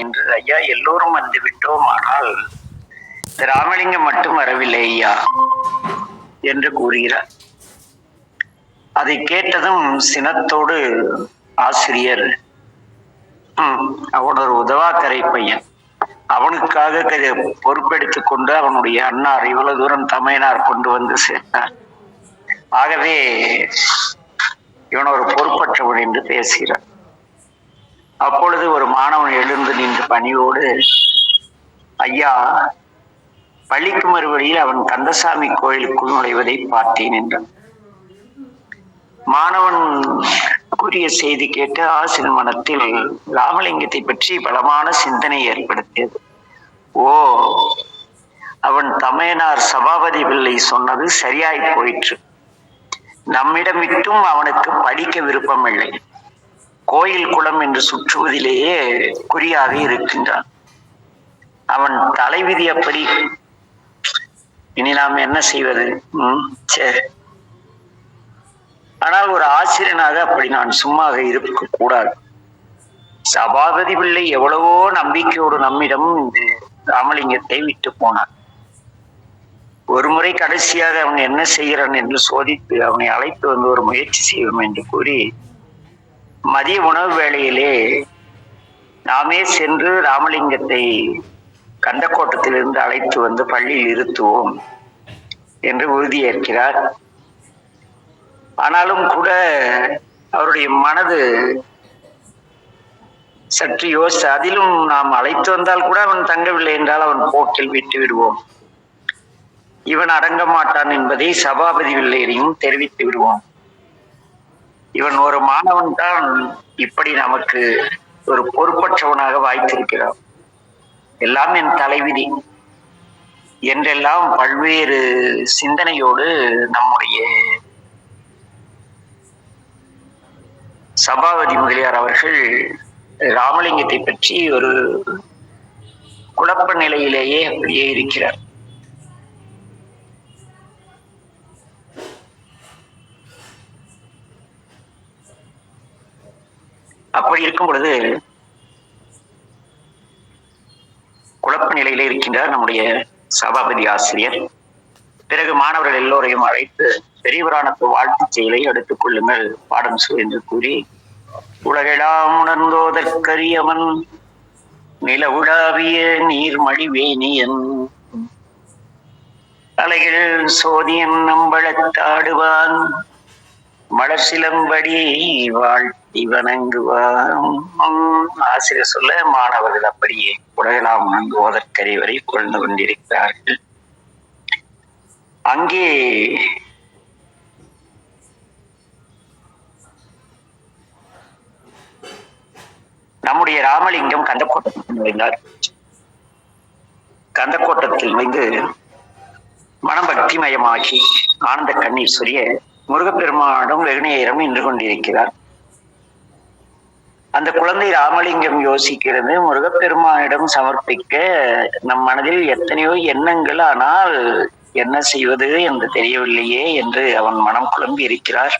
என்று. ஐயா, எல்லோரும் வந்து விட்டோம், ஆனால் இந்த ராமலிங்கம் மட்டும் வரவில்லை ஐயா என்று கூறுகிறார். அதை கேட்டதும் சினத்தோடு ஆசிரியர், அவன் ஒரு உதவாக்கரை பையன், அவனுக்காக பொறுப்பெடுத்துக் கொண்டு அவனுடைய அண்ணார் இவ்வளவு தூரம் தமையனார் கொண்டு வந்து சேர்த்தார், ஆகவே இவன் ஒரு பொறுப்பற்றவன் என்று பேசுகிறார். அப்பொழுது ஒரு மாணவன் எழுந்து நின்று பணியோடு, ஐயா, பள்ளிக்கு மறுவழியில் அவன் கந்தசாமி கோயிலுக்குள் நுழைவதை பார்த்தேன் என்றான். மாணவன் கூறிய செய்தி கேட்டு ஆசிரியர் மனத்தில் ராமலிங்கத்தை பற்றி பலமான சிந்தனை ஏற்படுத்தியது. ஓ, அவன் தமையனார் சபாபதி பிள்ளை சொன்னது சரியாய் போயிற்று. நம்மிடம் விட்டும் அவனுக்கு படிக்க விருப்பம் இல்லை, கோயில் குளம் என்று சுற்றுவதிலேயே குறியாக இருக்கின்றான். அவன் தலைவிதி அப்படி, இனி நாம் என்ன செய்வது? சரி, ஆனால் ஒரு ஆசிரியனாக அப்படி நான் சும்மா இருக்க கூடாது. சபாபதி பிள்ளை எவ்வளவோ நம்பிக்கையோடு நம்மிடம் ராமலிங்கத்தை விட்டு போனான். ஒரு முறை கடைசியாக அவன் என்ன செய்கிறான் என்று சோதித்து அவனை அழைத்து வந்து ஒரு முயற்சி செய்வோம் என்று கூறி, மதிய உணவு வேளையிலே நாமே சென்று ராமலிங்கத்தை கந்தக்கோட்டத்திலிருந்து அழைத்து வந்து பள்ளியில் இருத்துவோம் என்று உறுதியேற்கிறார். ஆனாலும் கூட அவருடைய மனது சற்று யோசித்து, அதிலும் நாம் அழைத்து வந்தால் கூட அவன் தங்கவில்லை என்றால் அவன் போக்கில் விட்டு விடுவோம், இவன் அடங்க மாட்டான் என்பதை சபாபதி பிள்ளையையும் தெரிவித்து விடுவோம். இவன் ஒரு மாணவன் தான் இப்படி நமக்கு ஒரு பொறுப்பற்றவனாக வாய்த்திருக்கிறான், எல்லாம் என் தலைவிதி என்றெல்லாம் பல்வேறு சிந்தனையோடு நம்முடைய சபாபதி முதலியார் அவர்கள் ராமலிங்கத்தை பற்றி ஒரு குழப்ப நிலையிலேயே அப்படியே இருக்கிறார். அப்படி இருக்கும் பொழுது குழப்ப நிலையிலே இருக்கின்றார் நம்முடைய சபாபதி ஆசிரியர். பிறகு மாணவர்கள் எல்லோரையும் அழைத்து பெரியவரானத்து வாழ்த்துச் செயலை எடுத்துக் கொள்ளுங்கள், பாடம் என்று கூறி, உலகெல்லாம் உணர்ந்தோதற்கரியவன் நில உலாவிய நீர்மழிவேணியன் அலைகள் சோதியன் நம்பளத்தாடுவான் மலர் சிலம்படி வாழ்த்தி வணங்குவான். ஆசிரியர் சொல்ல மாணவர்கள் அப்படியே உலகெல்லாம் உணர்ந்தோதற்கரை வரை கொண்டு கொண்டிருக்கிறார்கள். அங்கே நம்முடைய ராமலிங்கம் கந்தக்கோட்டத்தில் நுழைந்தார். கந்தக்கோட்டத்தில் நுழைந்து மனம் பக்திமயமாகி ஆனந்த கண்ணீர் சொரிய முருகப்பெருமானிடம் வெகு நேரம் நின்று கொண்டிருக்கிறார். அந்த குழந்தை ராமலிங்கம் யோசிக்கிறது, முருகப்பெருமானிடம் சமர்ப்பிக்க நம் மனதில் எத்தனையோ எண்ணங்கள், ஆனால் என்ன செய்வது என்று தெரியவில்லையே என்று அவன் மனம் குழம்பி இருக்கிறார்.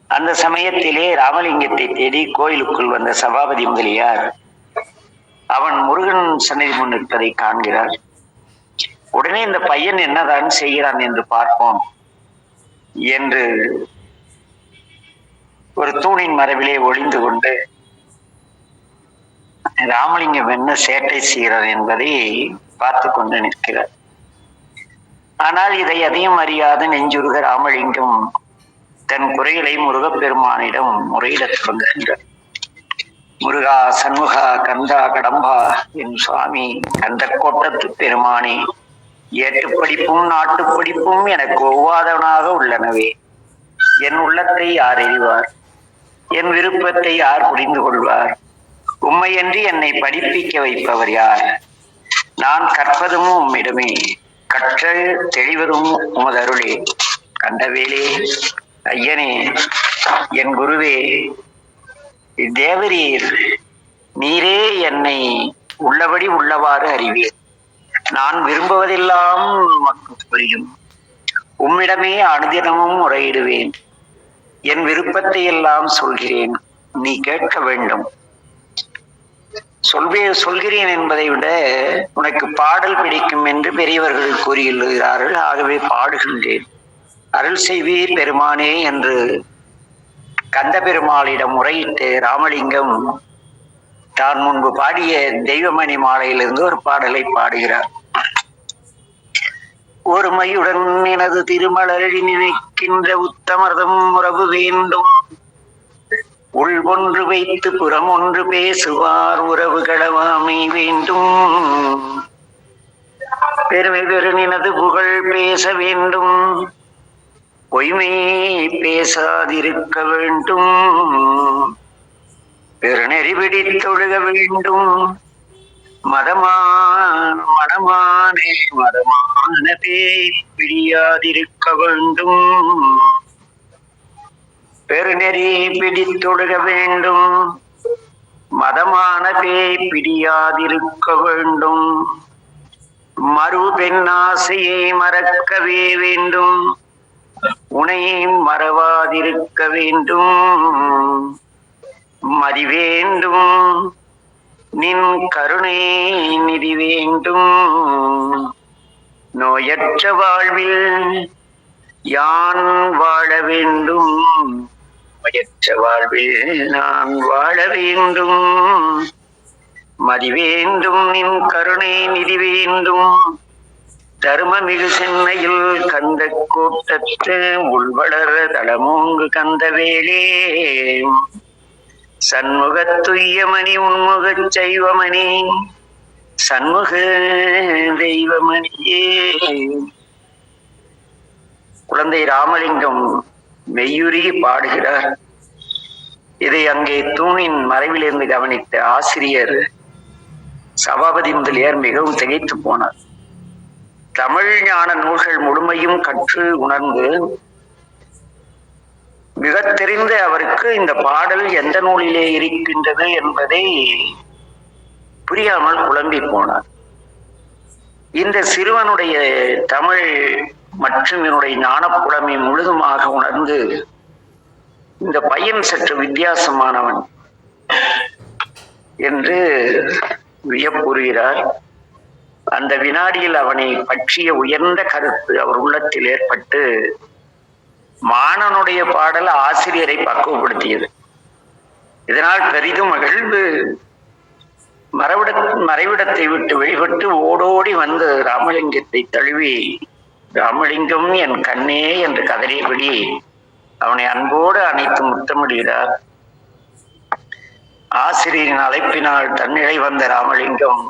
அந்த சமயத்திலே ராமலிங்கத்தை தேடி கோயிலுக்குள் வந்த சபாபதி முதலியார் அவன் முருகன் சன்னதி முன் நிற்பதை காண்கிறார். உடனே இந்த பையன் என்னதான் செய்கிறான் என்று பார்ப்போம் என்று ஒரு தூணின் மரபிலே ஒளிந்து கொண்டு ராமலிங்கம் என்ன சேட்டை செய்கிறார் என்பதை பார்த்து கொண்டு நிற்கிறார். ஆனால் இதை அதையும் அறியாத நெஞ்சுருக ராமலிங்கம் தன் குறைகளை முருகப்பெருமானிடம் முறையிட தொடங்குகின்றார். முருகா, சண்முகா, கந்தா, கடம்பா, என் சுவாமி கந்தக்கோட்டத்து பெருமானே, ஏட்டுப்படிப்பும் நாட்டுப்படிப்பும் எனக்கு ஒவ்வாதவனாக உள்ளனவே. என் உள்ளத்தை யார் அறிவார்? என் விருப்பத்தை யார் புரிந்து கொள்வார்? உம்மையன்றி என்னை படிப்பிக்க வைப்பவர் யார்? நான் கற்பதும் உம்மிடமே, கற்ற தெளிவதும் உமதருளே. கண்டவேலே, ஐயனே, என் குருவே, தேவரீர், நீரே என்னை உள்ளபடி உள்ளவாறு அறிவீர். நான் விரும்புவதெல்லாம் உமக்கு புரியும். உம்மிடமே அனுதினமும் முறையிடுவேன். என் விருப்பத்தை எல்லாம் சொல்கிறேன், நீ கேட்க வேண்டும். சொல்கிறேன் என்பதை விட உனக்கு பாடல் பிடிக்கும் என்று பெரியவர்கள் கூறியுள்ளார்கள். ஆகவே பாடுகின்றேன். அருள் செய்வீர் பெருமானே என்று கந்த பெருமாளிடம் முறையிட்டு ராமலிங்கம் தான் முன்பு பாடிய தெய்வமணி மாலையிலிருந்து ஒரு பாடலை பாடுகிறார். ஒருமையுடன் எனது திருமலரடி நினைக்கின்ற உத்தமர்தம் உறவு வேண்டும். உள் ஒன்று வைத்து புறம் ஒன்று பேசுவார் உறவு களவாமை வேண்டும். பெருமை பெருநினது புகழ் பேச வேண்டும். பொய்மை பேசாதிருக்க வேண்டும். பெருநெறி பிடித்தொழுக வேண்டும். மனமானே மதமான பேய் பிடியாதிருக்க வேண்டும். பெருநெறி பிடித்தொழுக வேண்டும். மதமான பேய் பிடியாதிருக்க வேண்டும். மறு பெண்ணாசையை மறக்கவே வேண்டும். உனை மறவாதிருக்க வேண்டும். மதி வேண்டும். நின் கருணை நிதி வேண்டும். நோயற்ற வாழ்வில் யான் வாழ வேண்டும். நோயற்ற வாழ்வில் நான் வாழ வேண்டும். மதி வேண்டும். நின் கருணை நிதி வேண்டும். தர்மமிகு சென்னையில் கந்த கூட்டத்து உள்வளர தளமோங்கு கந்தவேளே. சண்முகத்துய்யமணி உன்முகச் சைவமணி சண்முக தெய்வமணியே. குழந்தை ராமலிங்கம் மெய்யுருகி பாடுகிறார். இதை அங்கே தூணின் மறைவிலிருந்து கவனித்த ஆசிரியர் சபாபதி முதலியார் மிகவும் திகைத்து போனார். தமிழ் ஞான நூல்கள் முழுமையும் கற்று உணர்ந்து மிக தெரிந்த அவருக்கு இந்த பாடல் எந்த நூலிலே இருக்கின்றது என்பதை புரியாமல் குழம்பி போனார். இந்த சிறுவனுடைய தமிழ் மற்றும் என்னுடைய ஞானப்புலமை முழுதுமாக உணர்ந்து இந்த பையன் சற்று வித்தியாசமானவன் என்று வியப்புறுகிறார். அந்த வினாடியில் அவனை பற்றிய உயர்ந்த கருத்து அவர் உள்ளத்தில் ஏற்பட்டு மாணவனுடைய பாடல் ஆசிரியரை பக்குவப்படுத்தியது. இதனால் பெரிதும் மகிழ்ந்து மறைவிடத்தை விட்டு வெளிப்பட்டு ஓடோடி வந்து ராமலிங்கத்தை தழுவி, ராமலிங்கம் என் கண்ணே என்று கதறியபடி அவனை அன்போடு அணைத்து முத்தமிடுகிறார். ஆசிரியரின் அழைப்பினால் தன்னிலை வந்த ராமலிங்கம்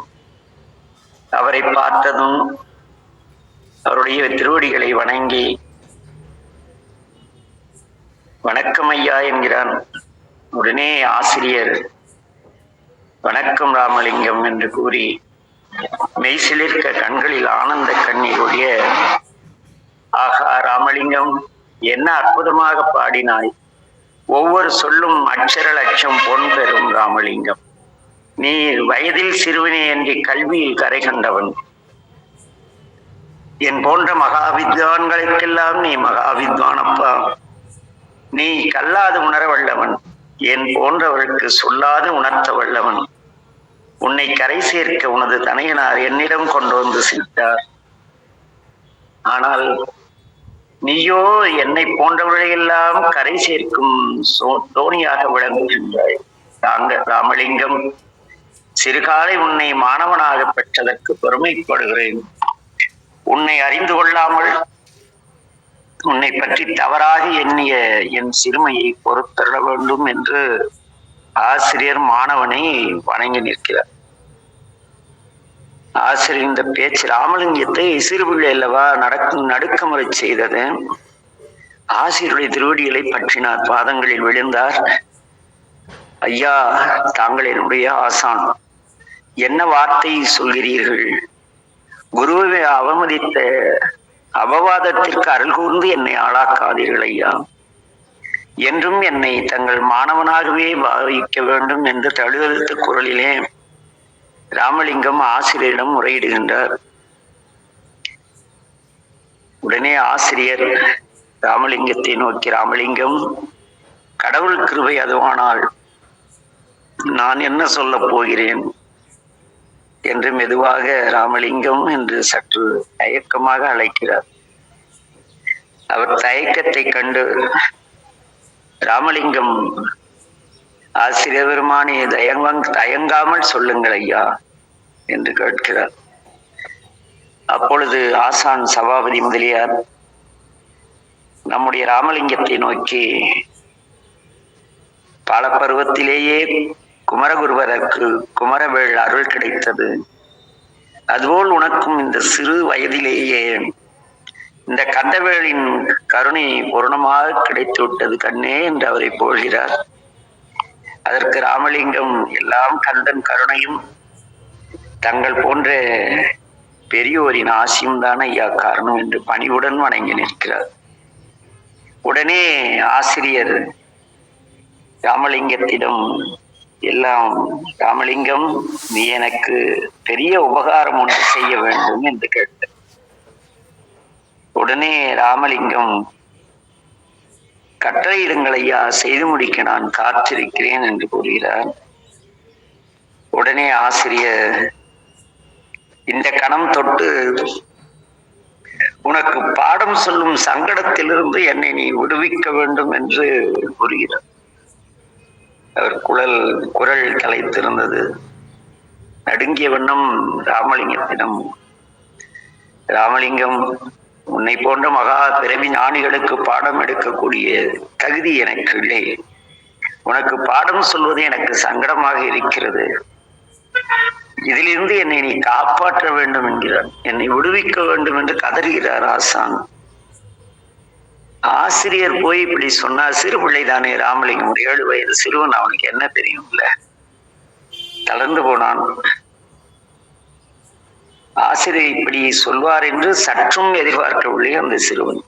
அவரை பார்த்ததும் அவருடைய திருவடிகளை வணங்கி வணக்கம் ஐயா என்கிறான். உடனே ஆசிரியர் வணக்கம் ராமலிங்கம் என்று கூறி மெய்சிலிர்க்க கண்களில் ஆனந்த கண்ணீர் ஒழிய, ஆகா ராமலிங்கம், என்ன அற்புதமாக பாடினாய். ஒவ்வொரு சொல்லும் அட்சர லட்சம் பொன் பெறும் ராமலிங்கம். நீ வயதில் சிறுவனே என்று கல்வியில் கரை கண்டவன். என் போன்ற மகாவித்வான்களுக்கெல்லாம் நீ மகாவித்வானப்பா. நீ கல்லாது உணர வல்லவன். என் போன்றவர்களுக்கு சொல்லாது உணர்த்த வல்லவன். உன்னை கரை சேர்க்க உனது தனையனார் என்னிடம் கொண்டு வந்து சேர்த்தார். ஆனால் நீயோ என்னை போன்றவர்களையெல்லாம் கரை சேர்க்கும் தோணியாக விளங்குகின்றாய். ராமலிங்கம், சிறுகாலை உன்னை மாணவனாக பெற்றதற்கு பெருமைப்படுகிறேன். உன்னை அறிந்து கொள்ளாமல் உன்னை பற்றி தவறாக எண்ணிய என் சிறுமையை பொறுத்தருள வேண்டும் என்று ஆசிரியர் மாணவனை வணங்கி நிற்கிறார். ஆசிரியர் இந்த பேச்சு ராமலிங்கத்தை சிறுபிள்ளை அல்லவா நடுக்கமுறை செய்தது. ஆசிரியருடைய திருவடிகளை பற்றினார், பாதங்களில் விழுந்தார். ஐயா, தாங்கள் என்னுடைய ஆசான், என்ன வார்த்தை சொல்கிறீர்கள்? குருவை அவமதித்த அபவாதத்திற்கு அருள் கூர்ந்து என்னை ஆளாக்காதீர்கள் ஐயா. என்றும் என்னை தங்கள் மாணவனாகவே பாவிக்க வேண்டும் என்று தழுதழுத்த குரலிலே ராமலிங்கம் ஆசிரியரிடம் முறையிடுகின்றார். உடனே ஆசிரியர் ராமலிங்கத்தை நோக்கி, ராமலிங்கம், கடவுள் கிருபை அதுவானால் நான் என்ன சொல்ல போகிறேன்? என்று மெதுவாக ராமலிங்கம் என்று சற்று தயக்கமாக அழைக்கிறார். அவர் தயக்கத்தை கண்டு ராமலிங்கம், ஆசிரியர் பெருமானே, தயங்காமல் சொல்லுங்கள் ஐயா என்று கேட்கிறார். அப்பொழுது ஆசான் சபாபதி முதலியார் நம்முடைய ராமலிங்கத்தை நோக்கி, பாலப்பருவத்திலேயே குமரகுருவருக்கு குமரவேள் அருள் கிடைத்தது, அதுபோல் உனக்கும் இந்த சிறு வயதிலேயே இந்த கந்தவேளின் கருணை பூர்ணமாக கிடைத்து விட்டது கண்ணே என்று அவரை போகிறார். அதற்கு ராமலிங்கம், எல்லாம் கந்தன் கருணையும் தங்கள் போன்ற பெரியோரின் ஆசியும் தான் ஐயா காரணம் என்று பணிவுடன் வணங்கி நிற்கிறார். உடனே ஆசிரியர் ராமலிங்கத்திடம், எல்லாம் ராமலிங்கம், நீ எனக்கு பெரிய உபகாரம் ஒன்று செய்ய வேண்டும் என்று கேட்டார். உடனே ராமலிங்கம், கட்டளையிடுங்கள் ஐயா, செய்து முடிக்க நான் காத்திருக்கிறேன் என்று கூறுகிறார். உடனே ஆசிரியர், இந்த கணம் தொட்டு உனக்கு பாடம் சொல்லும் சங்கடத்திலிருந்து என்னை நீ விடுவிக்க வேண்டும் என்று கூறுகிறார். அவர் குரல் கலைத்திருந்தது. நடுங்கிய வண்ணம் ராமலிங்கத்திடம், ராமலிங்கம், உன்னை போன்ற மகா பிறவி ஞானிகளுக்கு பாடம் எடுக்கக்கூடிய தகுதி எனக்கு இல்லை. உனக்கு பாடம் சொல்வது எனக்கு சங்கடமாக இருக்கிறது. இதிலிருந்து என்னை நீ காப்பாற்ற வேண்டும் என்கிறார். என்னை விடுவிக்க வேண்டும் என்று கதறுகிறார் ஆசான். ஆசிரியர் போய் இப்படி சொன்னா, சிறு பிள்ளைதானே ராமலிங்கம், 7 வயது சிறுவன், அவனுக்கு என்ன தெரியும்ல, தளர்ந்து போனான். ஆசிரியர் இப்படி சொல்வார் என்று சற்றும் எதிர்பார்க்கவில்லை அந்த சிறுவன்.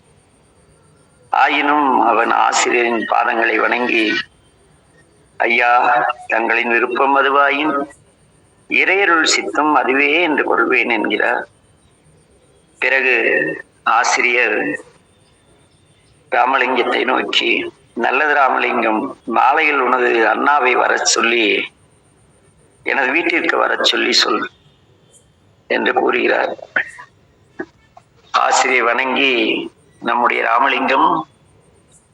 ஆயினும் அவன் ஆசிரியரின் பாதங்களை வணங்கி, ஐயா, தங்களின் விருப்பம் அதுவாயின் இறையருள் சித்தம் அதுவே என்று கொள்வேன் என்கிறார். பிறகு ஆசிரியர் ராமலிங்கத்தை நோக்கி, நல்லது ராமலிங்கம், மாலையில் உனது அண்ணாவை வர சொல்லி எனது வீட்டிற்கு வர சொல்லி சொல் என்று கூறுகிறார். ஆசிரியர் வணங்கி நம்முடைய ராமலிங்கம்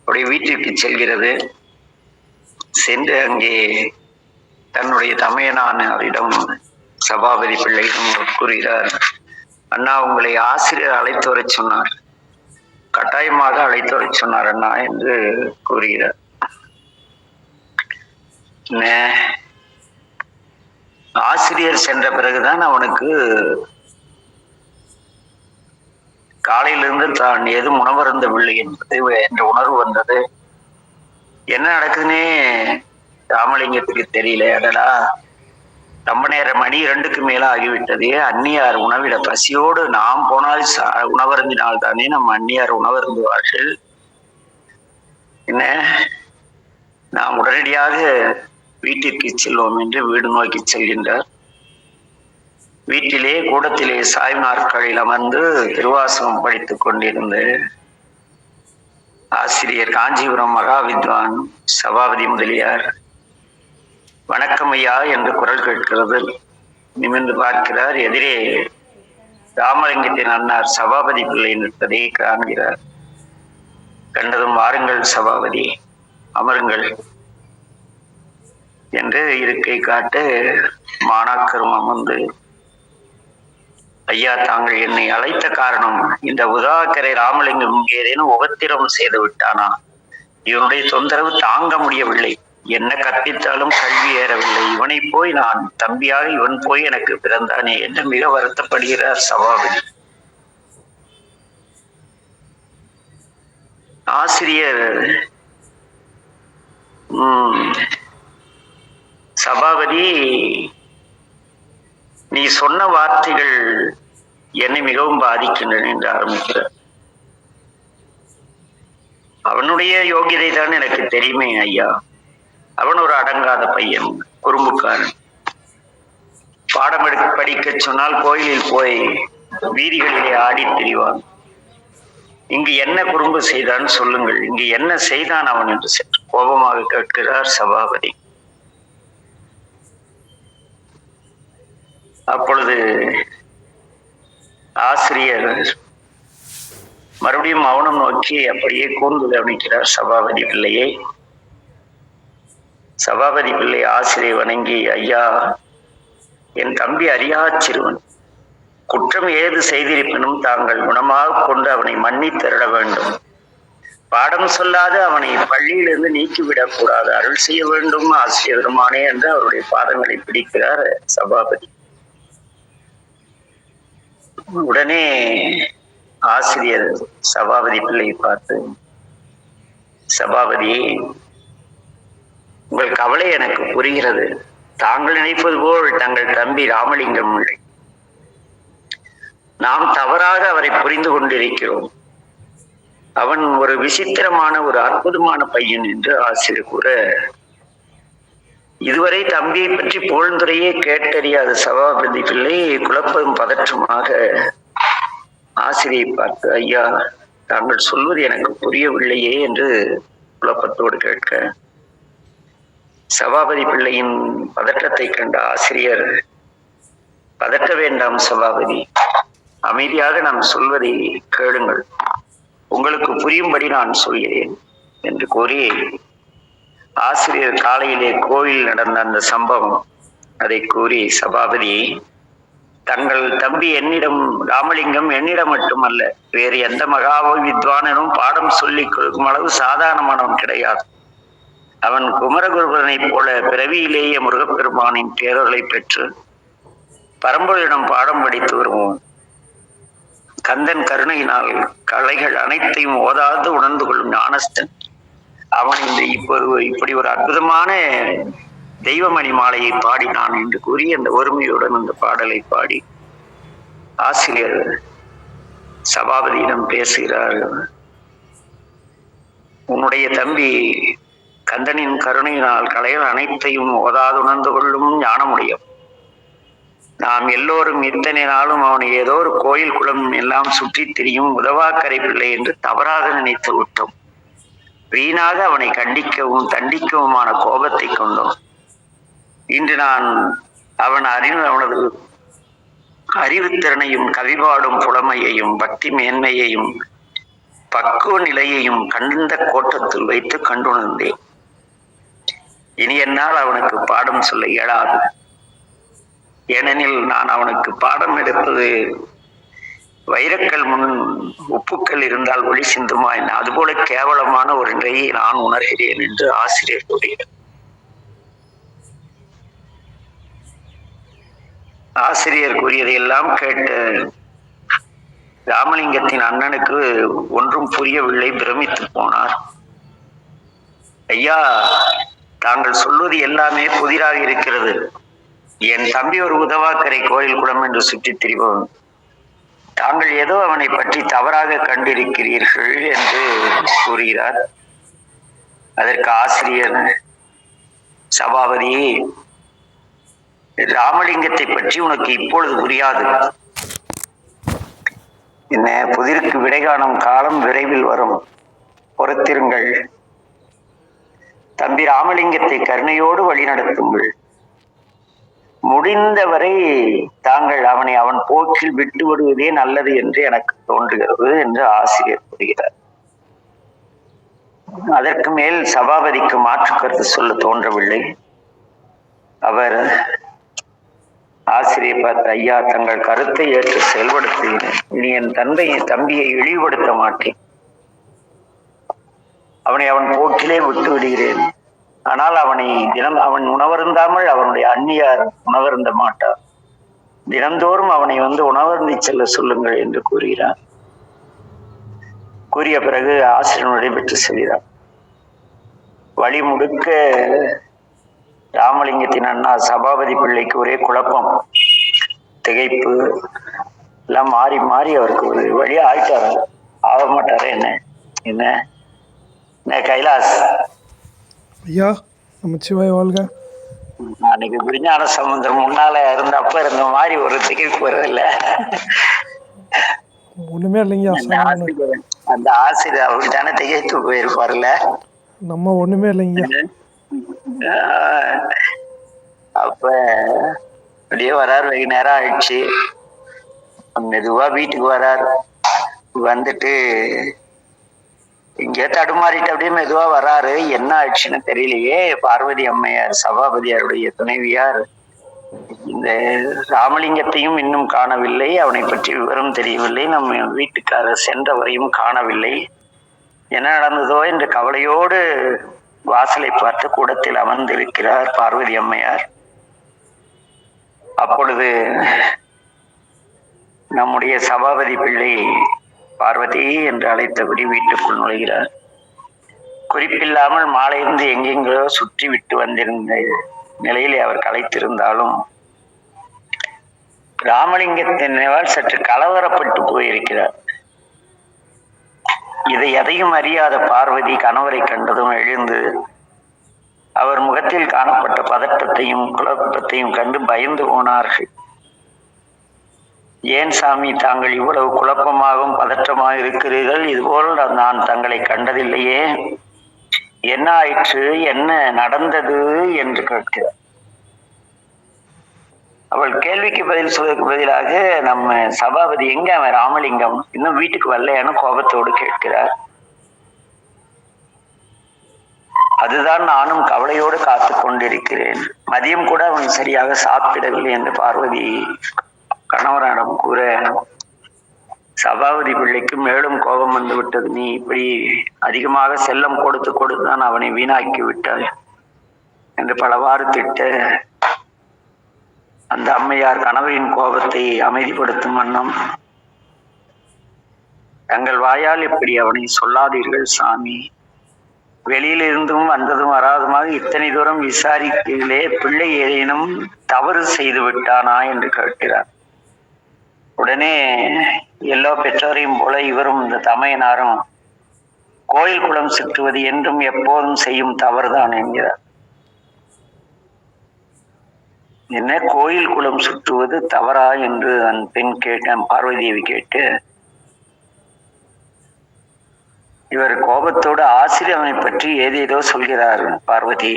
அவருடைய வீட்டிற்கு செல்கிறது. சென்று அங்கே தன்னுடைய தமையனாரிடம், சபாபதி பிள்ளையிடம் கூறுகிறார், அண்ணா, உங்களை ஆசிரியர் அழைத்து வர சொன்னார், கட்டாயமாக அழைத்து வர சொன்னார் அண்ணா என்று கூறுகிறார். ஆசிரியர் சென்ற பிறகுதான் அவனுக்கு காலையிலிருந்து தான் ஏதும் உணவருந்தவில்லை என்ற உணர்வு வந்தது. என்ன நடக்குதுன்னே ராமலிங்கத்துக்கு தெரியல. அடடா, ரொம்ப நேரம், மணி 2க்கு மேல ஆகிவிட்டது. அந்நியார் உணவிட பசியோடு நாம் போனால் உணவருந்தினால் தானே நம்ம அந்நியார் உணவருந்துவார்கள். என்ன, நாம் உடனடியாக வீட்டிற்கு செல்வோம் என்று வீடு நோக்கி செல்கின்றார். வீட்டிலே கூடத்திலே சாய்வு நாற்காலில் அமர்ந்து திருவாசகம் படித்துக் கொண்டிருந்த ஆசிரியர் காஞ்சிபுரம் மகா வித்வான் சபாபதி முதலியார், வணக்கம் ஐயா என்று குரல் கேட்கிறது. நிமிர்ந்து பார்க்கிறார். எதிரே ராமலிங்கத்தின் அண்ணார் சபாபதி பிள்ளை நிற்பதை காண்கிறார். கண்டதும், வாருங்கள் சபாபதி, அமருங்கள் என்று இருக்கை காட்டு மாணாக்கரும் அமர்ந்து, ஐயா, தாங்கள் என்னை அழைத்த காரணம், இந்த உதாக்கரை ராமலிங்கம் ஏதேனும் உபத்திரம் செய்து விட்டானா? இவனுடைய தொந்தரவு தாங்க முடியவில்லை. என்ன கற்பித்தாலும் கல்வி ஏறவில்லை. இவனை போய் நான் தம்பியாக இவன் போய் எனக்கு பிறந்தானே என்று மிக வருத்தப்படுகிறார் சபாபதி. ஆசிரியர் சபாபதி, நீ சொன்ன வார்த்தைகள் என்னை மிகவும் பாதிக்கின்றன என்று ஆரம்பிக்கிறார். அவனுடைய யோகியதை தான் எனக்கு தெரியுமே ஐயா. அவன் ஒரு அடங்காத பையன், குறும்புக்காரன். பாடம் படிக்க சொன்னால் கோயிலில் போய் வீதிகளிலே ஆடி திரிவான். இங்கு என்ன குறும்பு செய்தான் சொல்லுங்கள், இங்கு என்ன செய்தான் அவன் என்று சற்று கோபமாக கேட்கிறார் சபாபதி. அப்பொழுது ஆசிரியர் மறுபடியும் மௌனம் நோக்கி அப்படியே கூர்ந்து கவனிக்கிறார் சபாபதி பிள்ளையை. சபாபதி பிள்ளை ஆசிரியர் வணங்கி, ஐயா, என் தம்பி அறியா சிறுவன், குற்றம் ஏது செய்திருப்பினும் தாங்கள் குணமாக கொண்டு அவனை மன்னித்தருள வேண்டும். பாடம் சொல்லாது அவனை பள்ளியிலிருந்து நீக்கிவிடக் கூடாது, அருள் செய்ய வேண்டும் ஆசிரியர் பெருமானே என்று அவருடைய பாதங்களை பிடிக்கிறார் சபாபதி. உடனே ஆசிரியர் சபாபதி பிள்ளையை பார்த்து, சபாபதி, உங்கள் கவலை எனக்கு புரிகிறது. தாங்கள் நினைப்பது போல் தங்கள் தம்பி ராமலிங்கம் இல்லை. நாம் தவறாக அவரை புரிந்து கொண்டிருக்கிறோம். அவன் ஒரு விசித்திரமான ஒரு அற்புதமான பையன் என்று ஆசிரியர் கூற, இதுவரை தம்பியை பற்றி புகழ்ந்துரையே கேட்டறியாத சபாபதி பிள்ளை குழப்பம் பதற்றமாக ஆசிரியை பார்த்து, ஐயா, தாங்கள் சொல்வது எனக்கு புரியவில்லையே என்று குழப்பத்தோடு கேட்க, சபாபதி பிள்ளையின் பதற்றத்தை கண்ட ஆசிரியர், பதட்ட வேண்டாம் சபாபதி, அமைதியாக நான் சொல்வதை கேளுங்கள், உங்களுக்கு புரியும்படி நான் சொல்கிறேன் என்று கூறி, ஆசிரியர் காலையிலே கோவில் நடந்த அந்த சம்பவம் அதை கூறி, சபாபதி, தங்கள் தம்பி என்னிடம், ராமலிங்கம் என்னிடம் மட்டுமல்ல, வேறு எந்த மகாவ வித்வானனும் பாடம் சொல்லிக் கொடுக்கும் அளவு சாதாரணமானவன் கிடையாது. அவன் குமரகுருபரனைப் போல பிறவியிலேயே முருகப்பெருமானின் பேரர்களை பெற்று பரம்பொருளிடம் பாடம் படித்து வருவோம். கந்தன் கருணையினால் கலைகள் அனைத்தையும் ஓதாது உணர்ந்து கொள்ளும் ஞானஸ்தன். அவன் இப்படி ஒரு அற்புதமான தெய்வமணி மாலையை பாடினான் என்று கூறி அந்த ஒருமையுடன் அந்த பாடலை பாடி ஆசிரியர் சபாபதியிடம் பேசுகிறார். உன்னுடைய தம்பி கந்தனின் கருணையினால் கலைகள் அனைத்தையும் ஓதாது உணர்ந்து கொள்ளும் ஞானமுடையவன். நாம் எல்லோரும் இத்தனை நாளும் அவனை ஏதோ ஒரு கோயில் குளம் எல்லாம் சுற்றித் திரியும் உதவாக்கரை பிள்ளை என்று தவறாக நினைத்து விட்டோம். வீணாக அவனை கண்டிக்கவும் தண்டிக்கவுமான கோபத்தை கொண்டோம். இன்று நான் அவனது அறிவுத்திறனையும் கவிபாடும் புலமையையும் பக்தி மேன்மையையும் பக்குவ நிலையையும் கண்ட கோட்டத்தில் வைத்து கண்டுணர்ந்தேன். இனி என்னால் அவனுக்கு பாடம் சொல்ல இயலாது. ஏனெனில் நான் அவனுக்கு பாடம் எடுப்பது வைரக்கல் முன் உப்புக்கள் இருந்தால் ஒளி சிந்துமா என்ன, அதுபோல கேவலமான ஒரு நிலையை நான் உணர்கிறேன் என்று ஆசிரியர் கூறுகிறார். ஆசிரியர் கூறியதையெல்லாம் கேட்டு ராமலிங்கத்தின் அண்ணனுக்கு ஒன்றும் புரியவில்லை, பிரமித்து போனார். ஐயா, தாங்கள் சொல்வது எல்லாமே புதிராக இருக்கிறது. என் தம்பி ஒரு உதவாக்கரை கோயில் குளம் என்று சுற்றித் திரிபவன். தாங்கள் ஏதோ அவனை பற்றி தவறாக கண்டிருக்கிறீர்கள் என்று கூறுகிறார். அதற்கு ஆசிரியர், சபாபதி, ராமலிங்கத்தை பற்றி உனக்கு இப்பொழுது புரியாது. என்ன, புதிருக்கு விடை காணும் காலம் விரைவில் வரும், பொறுத்திருங்கள். தம்பி ராமலிங்கத்தை கருணையோடு வழிநடத்துங்கள். முடிந்தவரை தாங்கள் அவனை அவன் போக்கில் விட்டு விடுவதே நல்லது என்று எனக்கு தோன்றுகிறது என்று ஆசிரியர் கூறுகிறார். அதற்கு மேல் சபாபதிக்கு மாற்று கருத்து சொல்ல தோன்றவில்லை. அவர் ஆசிரியர் பார்த்து, ஐயா, தங்கள் கருத்தை ஏற்று செயல்படுத்துகிறேன். இனி என் தம்பியை இழிவுபடுத்த மாட்டேன். அவனை அவன் போக்கிலே விட்டு விடுகிறேன். ஆனால் அவன் உணவருந்தாமல் அவனுடைய அந்நியார் உணவருந்த மாட்டார். தினந்தோறும் அவனை உணவருந்தி செல்ல சொல்லுங்கள் என்று கூறுகிறார். கூறிய பிறகு ஆசிரியர் நடைபெற்று செல்கிறார். வழி முழுக்க ராமலிங்கத்தின் அண்ணா சபாபதி பிள்ளைக்கு ஒரே குழப்பம், திகைப்பு எல்லாம் மாறி மாறி அவருக்கு ஒரு வழியா ஆயிட்டாரு. ஆக மாட்டாரு. என்ன என்ன கைலாஸ் ஐயா, நமச்சிவாய வாழ்க. அன்னைக்கு விஞ்ஞான சமுத்திரம் முன்னால இருந்தப்ப இருந்த மாதிரி ஒரு திகைப்பு வருதில்ல. ஒண்ணுமே இல்லைங்க. அந்த ஆசிரியர் அப்படித்தானே திகைத்து போயிருப்பாருல்ல. நம்ம ஒண்ணுமே இல்லைங்க. அப்ப அப்படியே வரார், வெகு நேரம் ஆயிடுச்சு. மெதுவா வீட்டுக்கு வரார். வந்துட்டு இங்கே தடுமாறிட்டு அப்படியே மெதுவா வராரு. என்ன ஆயிடுச்சுன்னு தெரியலையே. பார்வதி அம்மையார், சபாபதியாருடைய துணைவியார், இந்த ராமலிங்கத்தையும் இன்னும் காணவில்லை, அவனை பற்றி விவரம் தெரியவில்லை, நம்ம வீட்டுக்காரர் சென்றவரையும் காணவில்லை, என்ன நடந்ததோ என்ற கவலையோடு வாசலை பார்த்து கூடத்தில் அமர்ந்திருக்கிறார் பார்வதி அம்மையார். அப்பொழுது நம்முடைய சபாபதி பிள்ளை பார்வதி என்று அழைத்தபடி வீட்டுக்குள் நுழைகிறார். குறிப்பில்லாமல் மாலையிலிருந்து எங்கெங்கோ சுற்றி விட்டு வந்திருந்த நிலையிலே அவர் களைத்திருந்தாலும் ராமலிங்கத்தின் நினைவால் சற்று கலவரப்பட்டு போயிருக்கிறார். இதை எதையும் அறியாத பார்வதி கணவரை கண்டதும் எழுந்து அவர் முகத்தில் காணப்பட்ட பதட்டத்தையும் குழப்பத்தையும் கண்டு பயந்து போனார்கள். ஏன் சாமி, தாங்கள் இவ்வளவு குழப்பமாகவும் பதற்றமாக இருக்கிறீர்கள்? இதுபோல் நான் தங்களை கண்டதில்லையே, என்ன ஆயிற்று, என்ன நடந்தது என்று கேட்கிறார். அவள் கேள்விக்கு பதில் சொல்வதற்கு பதிலாக, நம்ம சபாபதி எங்க, அவன் ராமலிங்கம் இன்னும் வீட்டுக்கு வரலையான்னு கோபத்தோடு கேட்கிறார். அதுதான் நானும் கவலையோடு காத்து கொண்டிருக்கிறேன், மதியம் கூட அவன் சரியாக சாப்பிடவில்லை என்று பார்வதி கணவரிடம் கூற, சபாபதி பிள்ளைக்கு மேலும் கோபம் வந்து விட்டது. நீ இப்படி அதிகமாக செல்லம் கொடுத்து கொடுத்துதான் அவனை வீணாக்கி விட்டாய் என்று பலவாறு திட்ட, அந்த அம்மையார் கணவரின் கோபத்தை அமைதிப்படுத்தும் வண்ணம், தங்கள் வாயால் இப்படி அவனை சொல்லாதீர்கள் சாமி, வெளியிலிருந்தும் வந்ததும் வராதுமாக இத்தனை தூரம் விசாரிக்கையிலே பிள்ளை ஏதேனும் தவறு செய்து விட்டானா என்று கேட்கிறார். உடனே எல்லா பெற்றோரையும் போல இவரும் இந்த தமையனாரும் கோயில் குளம் சுற்றுவது என்றும் எப்போதும் செய்யும் தவறுதான் என்கிறார். என்ன, கோயில் குளம் சுற்றுவது தவறா என்று அந்த பெண் பார்வதியை கேட்டு, இவர் கோபத்தோடு ஆசிரியரை பற்றி ஏதேதோ சொல்கிறார். பார்வதி,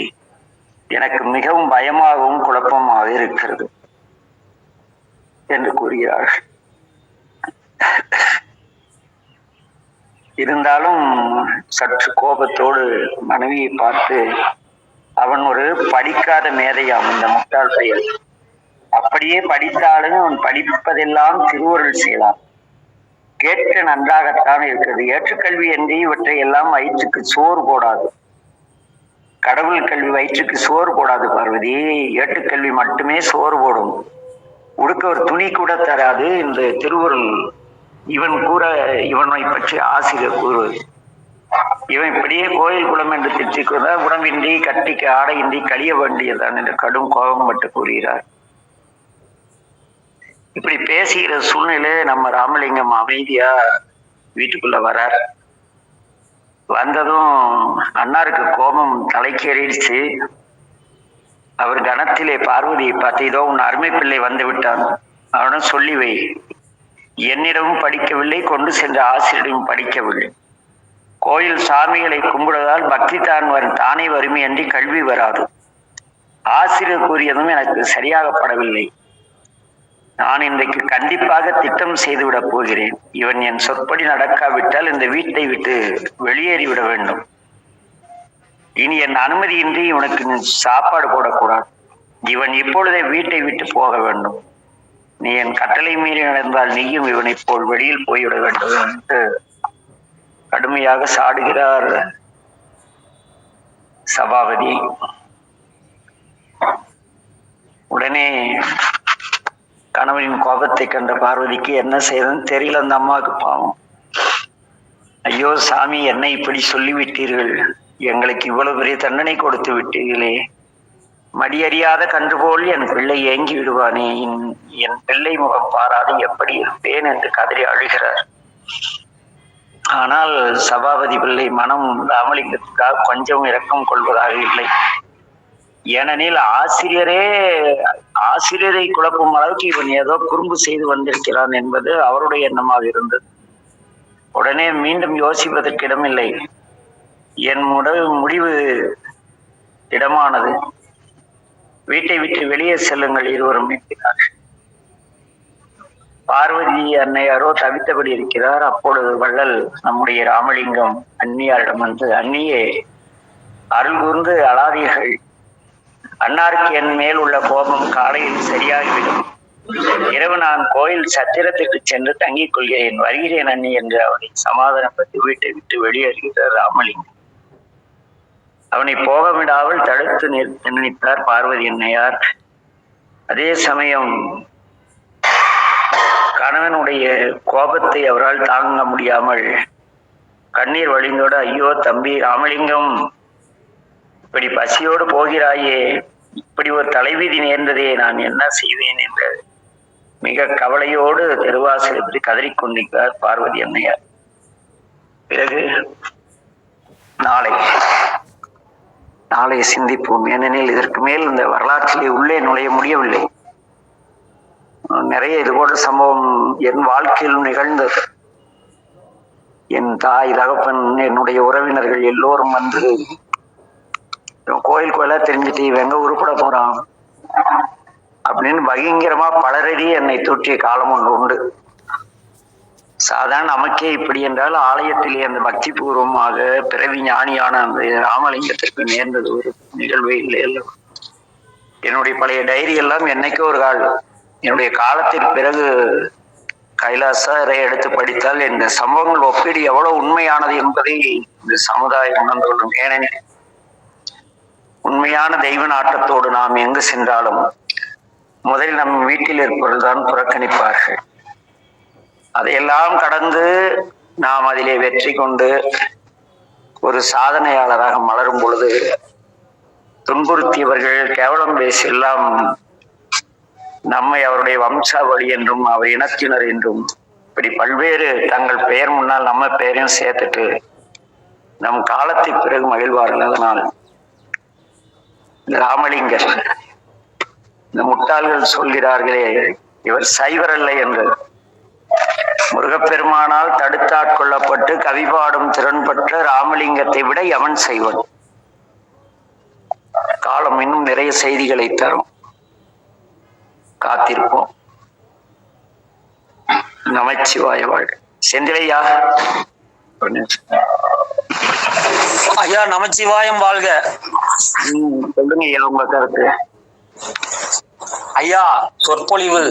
எனக்கு மிகவும் பயமாகவும் குழப்பமாக இருக்கிறது என்று கூறுகிறார்கள். இருந்தாலும் சற்று கோபத்தோடு மனைவியை பார்த்து, அவன் ஒரு படிக்காத மேதையாம் இந்த முட்டாள் பெயர், அப்படியே படித்தாலும் அவன் படிப்பதெல்லாம் திருவருள் செய்யலாம், கேட்க நன்றாகத்தான் இருக்கிறது, ஏற்றுக்கல்வி என்று இவற்றை எல்லாம் வயிற்றுக்கு சோறு போடாது, கடவுள் கல்வி வயிற்றுக்கு சோறு போடாது பார்வதி, ஏட்டுக்கல்வி மட்டுமே சோறு போடும், உடுக்க ஒரு துணி கூட தராது இந்த திருவருள். இவன் கூற, இவனை பற்றி ஆசிரியர் கூறுவது, இவன் இப்படியே கோயில் குளம் என்று திட்டிக்கொண்ட உடம்பின்றி கட்டிக்கு ஆடையின்றி கழிய வேண்டியதான் என்று கடும் கோபம் பட்டு கூறுகிறார். இப்படி பேசுகிற சூழ்நிலை நம்ம ராமலிங்கம் அமைதியா வீட்டுக்குள்ள வரார். வந்ததும் அண்ணாருக்கு கோபம் தலைக்கேறிடுச்சு. அவர் கணத்திலே பார்வதியை பார்த்து, இதோ உன் அருமை பிள்ளை வந்து விட்டான், அவனும் சொல்லி வை, என்னிடமும் படிக்கவில்லை, கொண்டு சென்ற ஆசிரியரிடம் படிக்கவில்லை, கோயில் சாமிகளை கும்பிடுவதால் பக்தி தானே வறுமை அன்றி கல்வி வராது, ஆசிரியர் கூறியதும் எனக்கு சரியாகப்படவில்லை, நான் இன்றைக்கு கண்டிப்பாக திட்டம் செய்துவிடப் போகிறேன், இவன் என் சொற்படி நடக்காவிட்டால் இந்த வீட்டை விட்டு வெளியேறிவிட வேண்டும், இனி என் அனுமதியின்றி இவனுக்கு சாப்பாடு போடக்கூடாது, இவன் இப்பொழுதே வீட்டை விட்டு போக வேண்டும், நீ என் கட்டளை மீறி நடந்தால் நீயும் இவனை போல் வெளியில் போய்விட வேண்டும் என்று கடுமையாக சாடுகிறார் சபாபதி. உடனே கணவனின் கோபத்தை கண்ட பார்வதிக்கு என்ன செய்யறதுன்னு தெரியல. அந்த அம்மாவுக்கு பாவம், ஐயோ சாமி, என்னை இப்படி சொல்லிவிட்டீர்கள், எங்களுக்கு இவ்வளவு பெரிய தண்டனை கொடுத்து விட்டீர்களே, மடியறியாத கன்று போல் என் பிள்ளை ஏங்கி விடுவானே, என் பிள்ளை முகம் பாராது எப்படி இருப்பேன் என்று கதறி அழுகிறார். ஆனால் சபாபதி பிள்ளை மனம் ராமலிங்கத்துக்காக கொஞ்சம் இரக்கம் கொள்வதாக இல்லை. ஏனெனில் ஆசிரியரை குழப்பும் அளவுக்கு இவன் ஏதோ குறும்பு செய்து வந்திருக்கிறான் என்பது அவருடைய எண்ணமாக இருந்தது. உடனே மீண்டும் யோசிப்பதற்கு இடமில்லை, என் முடிவு இடமானது, வீட்டை விட்டு வெளியே செல்லுங்கள் இருவரும் என்கிறார். பார்வதி அன்னையாரோ தவித்தபடி இருக்கிறார். அப்பொழுது வள்ளல் நம்முடைய ராமலிங்கம் அந்நியாரிடம் வந்து, அந்நியே, அருள் கூர்ந்து அழாதீர்கள். அன்னாருக்கு என் மேல் உள்ள கோபம் காலையில் சரியாகிவிடும். இரவு நான் கோயில் சத்திரத்திற்கு சென்று தங்கிக் கொள்கிறேன், வருகிறேன் அண்ணி என்று அவனை சமாதானப்படுத்தி வீட்டை விட்டு வெளியேறுகிறார் ராமலிங்கம். அவனை போக விடாமல் தடுத்து நினைத்தார் பார்வதி அன்னையார். அதே சமயம் கணவனுடைய கோபத்தை அவரால் தாங்க முடியாமல் கண்ணீர் வழிந்தோடு, ஐயோ தம்பி ராமலிங்கம், இப்படி பசியோடு போகிறாயே, இப்படி ஒரு தலைவிதி நேர்ந்ததே, நான் என்ன செய்வேன் என்று மிக கவலையோடு தெருவாசல் எப்படி கதறிக்கொண்டிருக்கிறார் பார்வதி அன்னையார். பிறகு நாளை சிந்திப்போம். ஏனெனில் இதற்கு மேல் இந்த வரலாற்றிலே உள்ளே நுழைய முடியவில்லை. நிறைய இதுபோன்ற சம்பவம் என் வாழ்க்கையில் நிகழ்ந்தது. என் தாய், தகப்பன், என்னுடைய உறவினர்கள் எல்லோரும் வந்து கோயில் கோயிலா தெரிஞ்சுட்டு வெங்க உருப்பட போறான் அப்படின்னு பயங்கரமா பலரடி என்னை தூற்றிய காலம் ஒன்று உண்டு. சாதாரண நமக்கே இப்படி என்றால், ஆலயத்திலே அந்த பக்தி பூர்வமாக பிறவி ஞானியான அந்த ராமலிங்கத்திற்கு நேர்ந்தது ஒரு நிகழ்வே இல்லை. என்னுடைய பழைய டைரி எல்லாம் என்னைக்கோ ஒரு கால், என்னுடைய காலத்திற்கு பிறகு கைலாசரை எடுத்து படித்தால் இந்த சம்பவங்கள் ஒப்பீடு எவ்வளவு உண்மையானது என்பதை இந்த சமுதாயம் உணர்ந்து கொள்ளும். ஏனெனில் உண்மையான தெய்வ நாட்டத்தோடு நாம் எங்கு சென்றாலும் முதலில் நம் வீட்டில் இருப்பவர்கள்தான் புறக்கணிப்பார்கள். அதையெல்லாம் கடந்து நாம் அதிலே வெற்றி கொண்டு ஒரு சாதனையாளராக மலரும் பொழுது துன்புறுத்தியவர்கள், கேவலம் பேசி எல்லாம் நம்மை அவருடைய வம்சாவளி என்றும் அவர் இனத்தினர் என்றும் இப்படி பல்வேறு தங்கள் பெயர் முன்னால் நம்ம பெயரையும் சேர்த்துட்டு நம் காலத்துக்கு பிறகு மகிழ்வார்கள். அதனால் ராமலிங்கர், இந்த முட்டாள்கள் சொல்கிறார்களே இவர் சைவர் அல்ல என்று, முருகப்பெருமானால் தடுத்தாட்கொள்ளப்பட்டு கவிபாடும் திறன் பெற்ற ராமலிங்கத்தை விட எவன் செய்வன்? காலம் இன்னும் நிறைய செய்திகளை தரும். காத்திருப்போம். நமச்சிவாய வாழ்க. செந்திலையா ஐயா, நமச்சிவாயம் வாழ்க. சொல்லுங்க ஐயா உங்க கருத்து. ஐயா, சொற்பொழிவு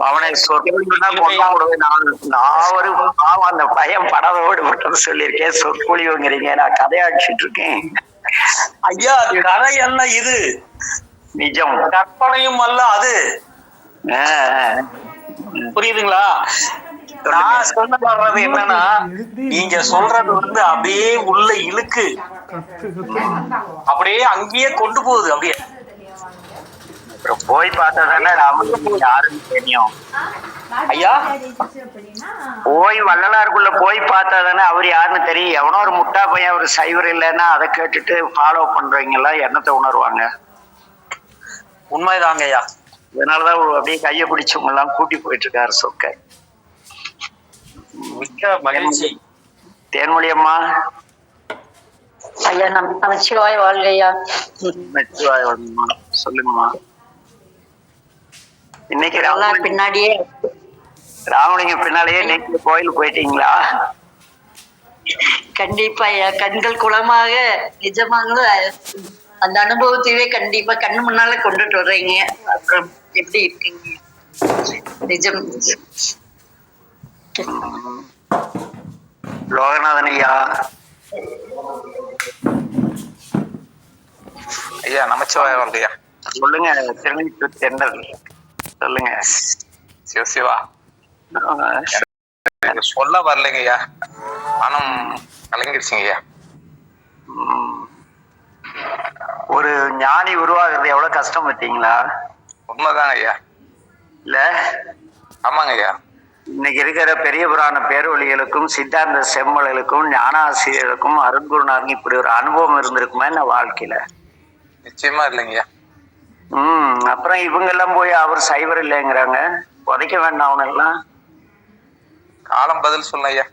அவனை சொற்பொழிவுனா கொண்டா விடுவேன். நான் ஒரு பாவம், அந்த பையன் படவோடு விட்டது சொல்லியிருக்கேன். சொற்பொழிவுங்கிறீங்க, நான் கதையாடிச்சுட்டு இருக்கேன். ஐயா, கதை அல்ல இது, நிஜம், கற்பனையும் அல்ல அது. புரியுதுங்களா? நான் சொல்ல வர்றது என்னன்னா, நீங்க சொல்றது வந்து அப்படியே உள்ள இழுக்கு, அப்படியே அங்கேயே கொண்டு போகுது. அப்படியே போய் பார்த்ததானே ராமலிங்கம் யாருன்னு தெரியும். ஐயா, போய் வள்ளலாருக்குள்ள போய் பார்த்தாதானே அவர் யாருன்னு தெரியும். எவனோ ஒரு முட்டா பையன் ஒரு சைவர் இல்லைன்னா அதை கேட்டுட்டு ஃபாலோ பண்றவங்க எல்லாம் என்னத்தை உணர்வாங்க? உண்மைதாங்க ஐயா. அதனாலதான் அப்படியே கையை பிடிச்சவங்க எல்லாம் கூட்டி போயிட்டு இருக்காரு சொக்க. மிக்க மகிழ்ச்சி. தேன்மொழி அம்மா. ஐயா, நமச்சிவாய வாழ்க ஐயா. நமச்சிவாய வாழ்கம்மா. சொல்லுங்கம்மா. இன்னைக்கு பின்னாடியே ராமலிங்கம் பின்னாலேயே நீங்க கோயிலுக்கு போயிட்டீங்களா? கண்டிப்பா ஐயா, கண்கள் குளமாக நிஜமாக அந்த அனுபவத்தையே கண்டிப்பா கண்ணு முன்னால கொண்டுட்டு வர்றீங்க. அப்புறம் எப்படி இருக்கீங்க? நிஜம். லோகநாதன் ஐயா. ஐயா, நமச்சிவாய வாழ்கையா. சொல்லுங்க. திருநெல்வேலி தென்றல் சொல்லுங்க. சிவசிவா, சொல்ல வரலைங்க ஐயா, மனம் கலங்கிடுச்சுங்க ஐயா. ஒரு ஞானி உருவாகிறது எவ்வளவு கஷ்டம் பார்த்தீங்களா? உண்மைதாங்க ஐயா. இல்ல? ஆமாங்க ஐயா. இன்னைக்கு இருக்கிற பெரிய புராண பேரொழிகளுக்கும் சித்தாந்த செம்மலுக்கும் ஞானாசிரியர்களுக்கும் அருண்குருநாதன் இப்படி ஒரு அனுபவம் இருந்திருக்குமா என்ன வாழ்க்கையில? நிச்சயமா இல்லைங்கய்யா. அப்புறம் இவங்க எல்லாம் போய் அவர் சைவர் இல்லைங்கிறாங்க. உதைக்க வேண்டாம் அவனெல்லாம். காலம் பதில் சொல்ல ஐயா.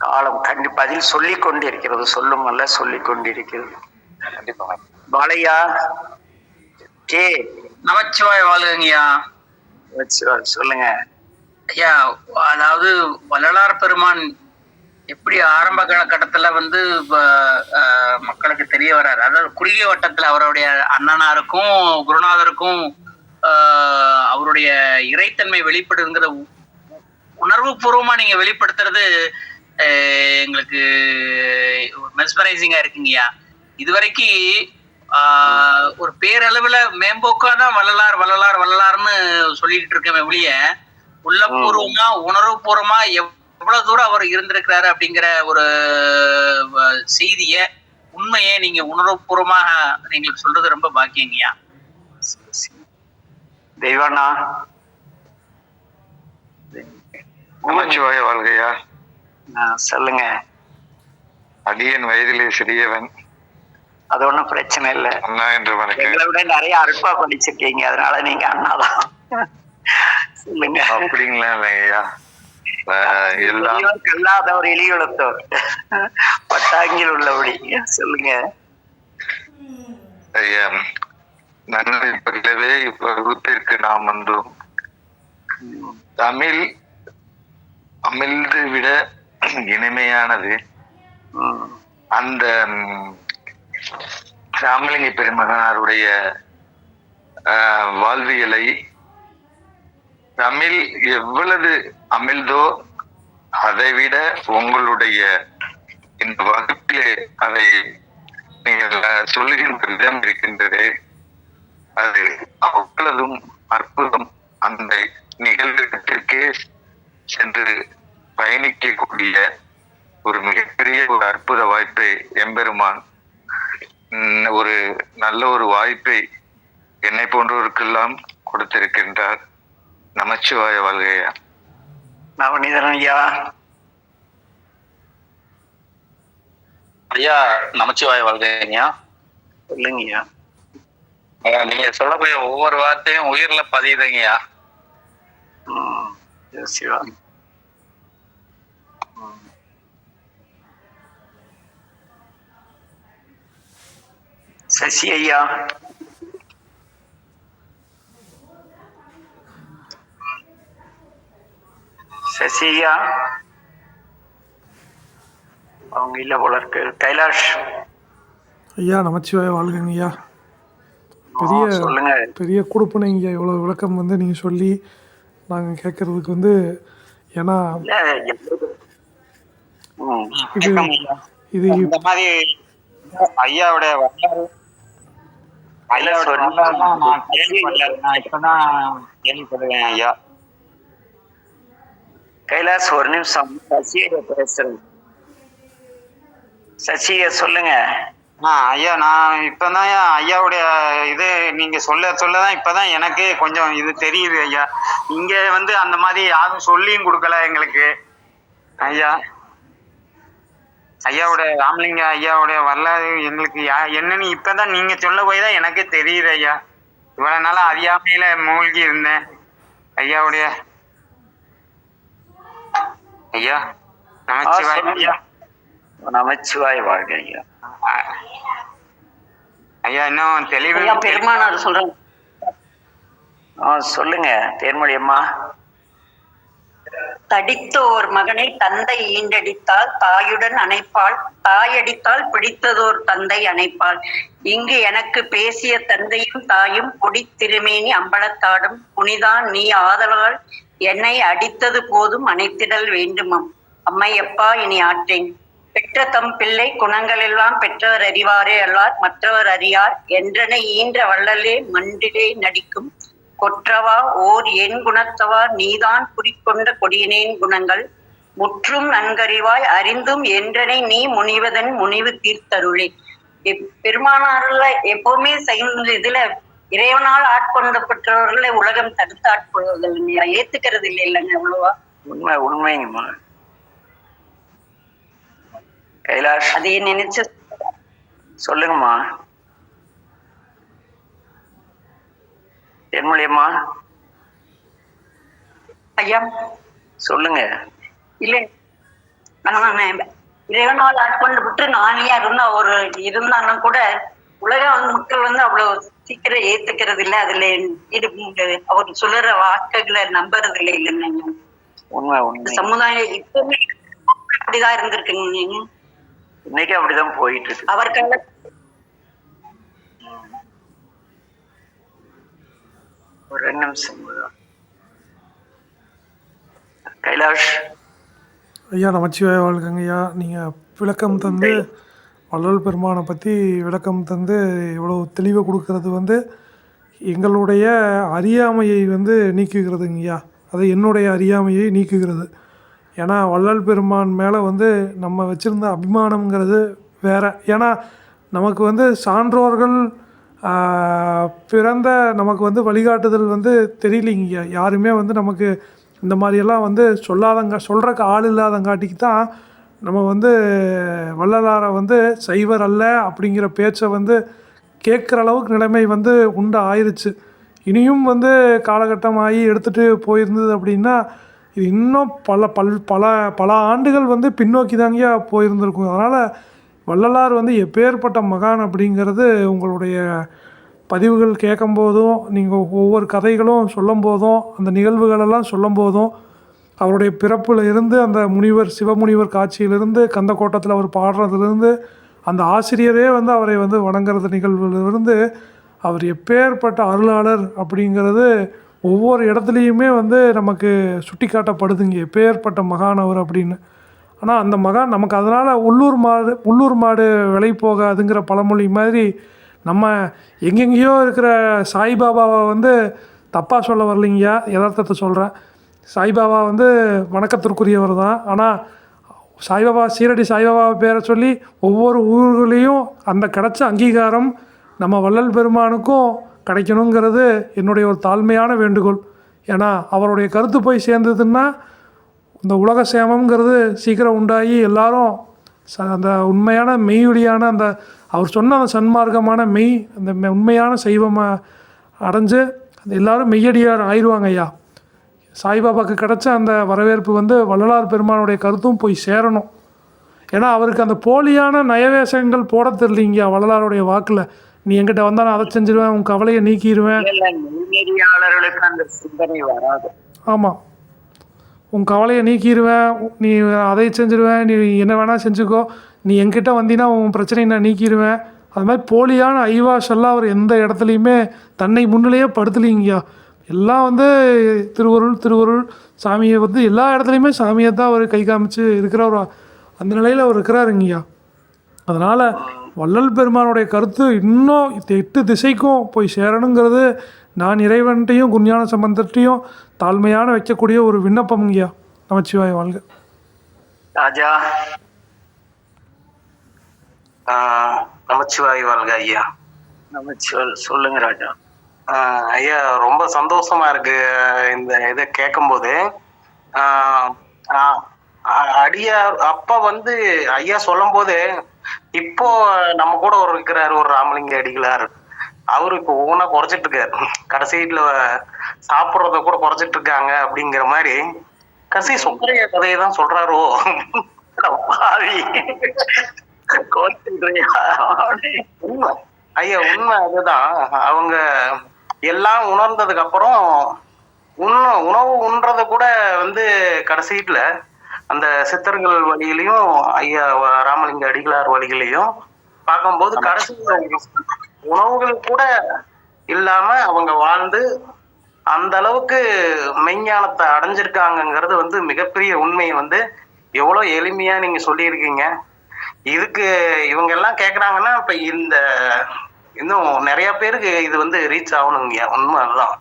காலம் கண்டிப்பா பதில் சொல்லி கொண்டிருக்கிறது. சொல்லும் அல்ல, சொல்லி கொண்டிருக்கிறது. கண்டிப்பா. பாலையா, கே நமச்சிவாய வாழ்கங்கய்யா. சொல்லுங்க ஐயா, அதாவது வள்ளலார் பெருமான் எப்படி ஆரம்ப காலகட்டத்துல வந்து மக்களுக்கு தெரிய வர்றாரு, அதாவது குறுகிய வட்டத்துல அவருடைய அண்ணனாருக்கும் குருநாதருக்கும் அவருடைய இறைத்தன்மை வெளிப்படுங்கிற உணர்வு பூர்வமா நீங்க வெளிப்படுத்துறது எங்களுக்கு மெஸ்மரைசிங்கா இருக்குங்கய்யா. இதுவரைக்கும் ஒரு பேரளவுல மேம்போக்கான வள்ளலார் வள்ளலார் வள்ளலார்னு சொல்லிட்டு இருக்கேன் ஒழிய உள்ளபூர்வமா உணர்வுபூர்வமா எவ்வளவு தூரம் அவர் இருந்திருக்கிறாரு அப்படிங்கிற ஒரு செய்திய உண்மையை நீங்க உணர்வுபூர்வமாக நீங்களுக்கு சொல்றது ரொம்ப பாக்கியங்கய்யா. தெய்வானா நமச்சிவாய வாழ்கையா. சொல்லுங்க. அடியன் வயதிலே சிறியவன், அது ஒண்ணும் பிரச்சனை இல்லை. அண்ணா என்று எங்களை விட நிறைய அற்பா படிச்சிருக்கீங்க, அதனால நீங்க அண்ணாதான். சொல்லுங்க. அப்படிங்களா இல்லையா? எல்லாம் கல்லாத ஒரு எலியுளத்தோர் பட்டாங்கில் உள்ளபடி. சொல்லுங்க. நன்மை பகிலவே இவ்வகுப்பிற்கு நாம் வந்தோம். தமிழ் அமிழ்ந்து விட இனிமையானது. அந்த ராமலிங்க பெருமகனாருடைய வாழ்வியலை தமிழ் எவ்வளவு அமிழ்தோ அதைவிட உங்களுடைய இந்த வகுப்பிலே அதை நீங்கள் சொல்லுகின்ற விதம் இருக்கின்றது, அது அவ்வளவும் அற்புதம். அந்த நிகழ்விடத்திற்கே சென்று பயணிக்கக்கூடிய ஒரு மிகப்பெரிய ஒரு அற்புத வாய்ப்பை எம்பெருமான், ஒரு நல்ல ஒரு வாய்ப்பை என்னை போன்றவருக்கெல்லாம் கொடுத்திருக்கின்றார். நமச்சிவாய வாழ்கையா. நவநீதன் ஐயா. ஐயா நமச்சிவாய வாழ்கையா. சொல்லுங்கய்யா. நீங்க சொல்லக்கூடிய ஒவ்வொரு வார்த்தையும் உயிர்ல பதியுதுங்கய்யா. சிவா. சசி ஐயா. சசி ஐயா அவங்க இல்ல போல இருக்கு. கைலாஷ் ஐயா நமச்சிவாய வாழ்கங்க ஐயா. பெரிய சொல்லுங்க. பெரிய கொடுப்புனைங்க இவ்வளோ விளக்கம் வந்து நீங்கள் சொல்லி நாங்கள் கேட்கறதுக்கு வந்து, ஏன்னா இது இந்த மாதிரி ஐயாவுடைய வரலாறு நான் இப்பதான் கேள்விப்படுறேன் ஐயா. கைலாஷ் ஒரு நிமிஷம் சசியை பேசுறேன். சசியை சொல்லுங்க. ஐயா நான் இப்பதான் ஐயாவுடைய இது நீங்க சொல்லதான் இப்பதான் எனக்கு கொஞ்சம் இது தெரியுது ஐயா. இங்க வந்து அந்த மாதிரி யாரும் சொல்லியும் கொடுக்கல எங்களுக்கு ஐயா. ஐயாவுடைய ராமலிங்க ஐயாவுடைய வரலாறு எங்களுக்கு என்னன்னு இப்பதான் நீங்க சொல்ல போய் தான் எனக்கே தெரியுது ஐயா. இவ்வளவு நாளா அறியாமையில மூழ்கி இருந்தேன் ஐயாவுடைய. ஐயா நமச்சிவாய் ஐயா. நமச்சிவாய் வாழ்க ஐயா. ஐயா இன்னும் தெளிவு பெருமானார் சொல்றேன். சொல்லுங்க தேன்மொழி அம்மா. தடித்தோர் மகனை தந்தை ஈண்டடித்தால் தாயுடன் அணைப்பாள், தாயடித்தால் பிடித்ததோர் தந்தை அணைப்பாள். இங்கு எனக்கு பேசிய தந்தையும் தாயும் பொடி திருமேனி அம்பலத்தாடும் புனிதான் நீ ஆதலால் என்னை அடித்தது போதும் அணைத்திடல் வேண்டுமாம். அம்மையப்பா இனி ஆற்றேன். பெற்ற தம் பிள்ளை குணங்கள் எல்லாம் பெற்றவர் அறிவாரே அல்லார் மற்றவர் அறியார் என்றனை ஈன்ற வள்ளலே மண்டிலே நடிக்கும் கொற்றவா ஓர் என் குணத்தவா நீதான் குறிக்கொண்ட கொடியனேன் குணங்கள் முற்றும் நன்கறிவாய் அறிந்தும் என்றனை நீ முனிவதன் முனிவு தீர்த்தருளே. பெருமானார்ல எப்பவுமே இதுல இறைவனால் ஆட்கொண்டப்பட்டவர்களை உலகம் தடுத்து ஆட்கொள்வதில் ஏத்துக்கிறது இல்லை இல்லைங்க அவ்வளவா. உண்மை உண்மைங்கம்மா. கைலாஷ் அதையே நினைச்சு சொல்லுங்கம்மா. தென்மொழியம்மா ஐயா சொல்லுங்க. இல்லை இறைவனால் ஆட்கொண்டு விட்டு நானே இருந்தா ஒரு இருந்தாலும் கூட உலக மக்கள் வந்து அவ்வளவு சீக்கிரம் ஏத்துக்கிறது இல்ல. அதுல இது அவர் சொல்லுற வாக்குகளை நம்புறது இல்லை இல்லைங்க. உண்மை உண்மை. சமுதாயம் இப்பவுமே அப்படிதான் இருந்திருக்குங்க. இன்னைக்கு அப்படிதான் போயிட்டு இருக்கு. அவர் கால ஒரு 2 நிமிஷம் கைலாஷ். ஐயா நமச்சிவாய வாழ்க்கங்க ஐயா. நீங்கள் விளக்கம் தந்து வள்ளல் பெருமானை பற்றி விளக்கம் தந்து இவ்வளோ தெளிவை கொடுக்கறது வந்து எங்களுடைய அறியாமையை வந்து நீக்குகிறதுங்கய்யா. அது என்னுடைய அறியாமையை நீக்குகிறது. ஏன்னா வள்ளல் பெருமான் மேலே வந்து நம்ம வச்சுருந்த அபிமானம்ங்கிறது வேறு. ஏன்னா நமக்கு வந்து சான்றோர்கள் பிறந்த நமக்கு வந்து வழிகாட்டுதல் வந்து தெரியலிங்கய்யா. யாருமே வந்து நமக்கு இந்த மாதிரியெல்லாம் வந்து சொல்கிறக்கு ஆள் இல்லாதங்காட்டிக்கு தான் நம்ம வந்து வள்ளலாரை வந்து சைவர் அல்ல அப்படிங்கிற பேச்சை வந்து கேட்குற அளவுக்கு நிலைமை வந்து உண்டு ஆயிடுச்சு. இனியும் வந்து காலகட்டமாகி எடுத்துகிட்டு போயிருந்தது அப்படின்னா இது இன்னும் பல ஆண்டுகள் வந்து பின்னோக்கி தாங்கயா போயிருந்திருக்கும். அதனால் வள்ளலார் வந்து எப்பேற்பட்ட மகான் அப்படிங்கிறது உங்களுடைய பதிவுகள் கேட்கும்போதும் நீங்கள் ஒவ்வொரு கதைகளும் சொல்லும் போதும் அந்த நிகழ்வுகளெல்லாம் சொல்லும் போதும் அவருடைய பிறப்பில் இருந்து அந்த முனிவர் சிவமுனிவர் காட்சியிலிருந்து கந்தக்கோட்டத்தில் அவர் பாடுறதுலேருந்து அந்த ஆசிரியரே வந்து அவரை வந்து வணங்குறது நிகழ்வுலேருந்து அவர் எப்பேற்பட்ட அருளாளர் அப்படிங்கிறது ஒவ்வொரு இடத்துலையுமே வந்து நமக்கு சுட்டி காட்டப்படுதுங்க. எப்பேற்பட்ட மகான் அவர் அப்படின்னு. ஆனால் அந்த மகான் நமக்கு அதனால் உள்ளூர் மாடு விலை போகாதுங்கிற பழமொழி மாதிரி நம்ம எங்கெங்கேயோ இருக்கிற சாய்பாபாவை வந்து தப்பாக சொல்ல வரலைங்கய்யா. யதார்த்தத்தை சொல்கிறேன். சாய்பாபா வந்து வணக்கத்திற்குரியவர் தான். ஆனால் சாய்பாபா சீரடி சாய்பாபா பேரை சொல்லி ஒவ்வொரு ஊர்களையும் அந்த கிடைச்ச அங்கீகாரம் நம்ம வள்ளல் பெருமானுக்கும் கிடைக்கணுங்கிறது என்னுடைய ஒரு தாழ்மையான வேண்டுகோள். ஏன்னா அவருடைய கருத்து போய் சேர்ந்ததுன்னா இந்த உலக சேமங்கிறது சீக்கிரம் உண்டாகி எல்லாரும் அந்த உண்மையான மெய்வழியான அந்த அவர் சொன்ன அந்த சன்மார்க்கமான மெய் அந்த உண்மையான சைவமாக அடைஞ்சு அந்த எல்லோரும் மெய்யடியார் ஆயிடுவாங்க ஐயா. சாய்பாபாவுக்கு கிடைச்ச அந்த வரவேற்பு வந்து வள்ளலார் பெருமானுடைய கருத்தும் போய் சேரணும். ஏன்னா அவருக்கு அந்த போலியான நயவேசங்கள் போட தெரியலிங்க. வள்ளலாருடைய வாக்கில் நீ என்கிட்ட வந்தா நான் அதை செஞ்சிருவேன், உன் கவலையை நீக்கிடுவேன். நெறியாளர்களுக்கு அந்த சிந்தனை வராது. ஆமாம், உன் கவலையை நீக்கிடுவேன், நீ அதை செஞ்சிருவேன், நீ என்ன வேணால் செஞ்சுக்கோ, நீ என்கிட்ட வந்தீங்கன்னா உன் பிரச்சனையை நான் நீக்கிடுவேன். அது மாதிரி போலியான ஐவாஷெல்லாம் அவர் எந்த இடத்துலையுமே தன்னை முன்னிலையே படுத்தலிங்கய்யா. எல்லாம் வந்து திருவருள் சாமியை வந்து எல்லா இடத்துலையுமே சாமியை தான் அவர் கை காமிச்சு இருக்கிற ஒரு அந்த நிலையில் அவர் இருக்கிறாருங்கய்யா. அதனால் வள்ளல் பெருமானுடைய கருத்து இன்னும் 8 திசைக்கும் போய் சேரணுங்கிறது நான் இறைவன்ட்டையும் குஞ்ஞான சம்பந்தர்ட்டையும் தாழ்மையான வைக்கக்கூடிய ஒரு விண்ணப்பம்ங்கய்யா. நமச்சிவாய வாழ்க. ராஜா நமச்சிவாய் வாழ்க ஐயா. சொல்லுங்க ராஜா. ஐயா ரொம்ப சந்தோஷமா இருக்கு இந்த இதை கேட்கும்போது. அடியார் அப்ப வந்து ஐயா சொல்லும் போது இப்போ நம்ம கூட ஒரு இருக்கிறாரு ஒரு ராமலிங்க அடிகளார். அவரு இப்போ ஒவ்வொன்றா குறைச்சிட்டு இருக்காரு. கடைசியில சாப்பிட்றத கூட குறைச்சிட்டு இருக்காங்க அப்படிங்கிற மாதிரி கடைசி சுக்கரைய கதையை தான் சொல்றாரோ. உண்மை ஐயா, உண்மை அதுதான். அவங்க எல்லாம் உணர்ந்ததுக்கு அப்புறம் உணவு உண்றத கூட வந்து கடைசியில அந்த சித்தர்கள் வழியிலையும் ஐயா ராமலிங்க அடிகளார் வழிகளையும் பார்க்கும்போது கடைசி உணவுகள் கூட இல்லாம அவங்க வாழ்ந்து அந்த அளவுக்கு மெய்ஞானத்தை அடைஞ்சிருக்காங்கிறது வந்து மிகப்பெரிய உண்மையை வந்து எவ்வளவு எளிமையா நீங்க சொல்லியிருக்கீங்க. இதுக்கு இவங்க எல்லாம் கேக்குறாங்கன்னா இப்ப இன்னும் நிறைய பேருக்கு இது வந்து ரீச் ஆகணுங்க. உண்மை அதுதான்.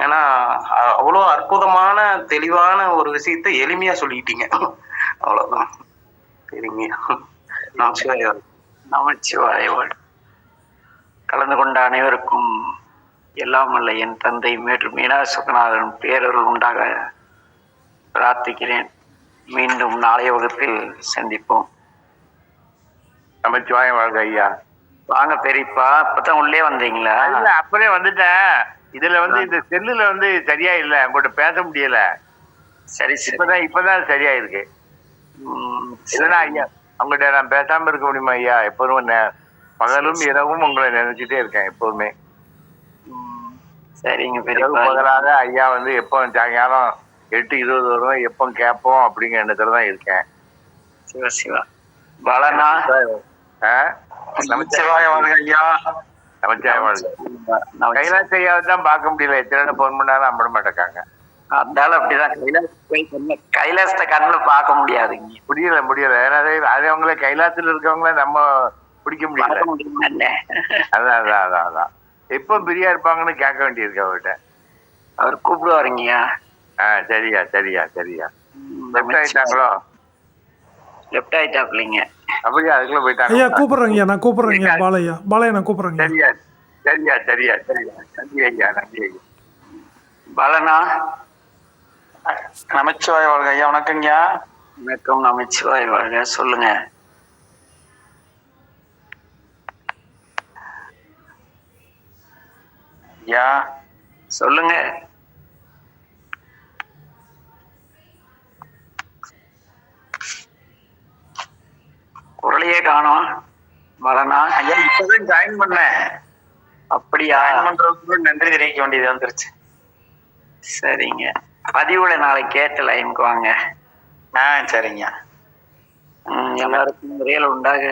ஏன்னா அவ்வளோ அற்புதமான தெளிவான ஒரு விஷயத்த எளிமையா சொல்லிட்டீங்க. அவ்வளவுதான். சரிங்க. நமச்சிவாய. கலந்து கொண்ட அனைவருக்கும் எல்லாம் அல்ல என் தந்தை மேற்று மீனா சுகநாதன் பேரருள் உண்டாக பிரார்த்திக்கிறேன். மீண்டும் நாளைய வகுப்பில் சந்திப்போம். நமச்சிவாய வாழ்க ஐயா. வாங்க பெரியப்பா. இப்பதான் உள்ளே வந்தீங்களா? அப்படியே வந்துட்டேன். இதுல வந்து இந்த செல்லுல வந்து சரியா இல்ல, உங்கள்கிட்ட பேச முடியல. சரி, இப்பதான் சரியா இருக்கு. இல்லைன்னா ஐயா அவங்ககிட்ட நான் பேசாம இருக்க முடியுமா ஐயா? எப்போதும் பகலும் இரவும் உங்களை நினைச்சிட்டே இருக்கேன் எப்போதுமே. சரிங்க இரவு பெரியப்பா. பகலாக ஐயா வந்து எப்போ சாயங்காலம் 8:20 வரும் எப்போ கேட்போம் அப்படிங்கிற எண்ணத்துல தான் இருக்கேன். சிவா சிவா. பாலனா ஆ? நமச்சிவாய வாழ்க ஐயா. நமச்சிவாய வாழ்க. கைலாச ஐயாவை தான் பார்க்க முடியல. எத்தனை போன் பண்ணாலும் அம்பிட மாட்டேக்காங்க. அந்தாலும் அப்படிதான். கைலாசத்தை கண்ணுல பார்க்க முடியாதுங்க. முடியல. ஏன்னா அது அவங்கள கைலாசத்துல இருக்கவங்கள நம்ம பிடிக்க முடியல. அதான் எப்போ பிரியா இருப்பாங்கன்னு கேட்க வேண்டியிருக்கு அவர்கிட்ட. அவர் கூப்பிடுவாருங்கய்யா. சரியா. லெஃப்ட் ஆயிட்டாங்களோ? லெஃப்ட் ஆயிட்டாப்லிங்க. அப்படியா? அதுக்குள்ள ஐயா போயிட்டாங்க. கூப்பிட்றேங்கய்யா, நான் கூப்பிட்றேங்க. பாலையா நான் கூப்பிட்றேங்க. சரியா. நன்றி ஐயா. பாலனா நமச்சிவாய வாழ்க ஐயா. வணக்கங்கய்யா. வணக்கம். நமச்சிவாய வாழ்க. சொல்லுங்க. ஐயா சொல்லுங்க. குரலையே காணோம். பாலனா ஐயா இப்பதான் ஜாயின் பண்ணேன். அப்படியா? ஜாயின் பண்றதுக்கு நன்றி தெரிவிக்க வேண்டியது வந்துருச்சு. சரிங்க. பதிவுல நாளைக்கு கேட்ட லைனுக்கு வாங்க. சரிங்க. எல்லாருக்கும் முறையில் உண்டாக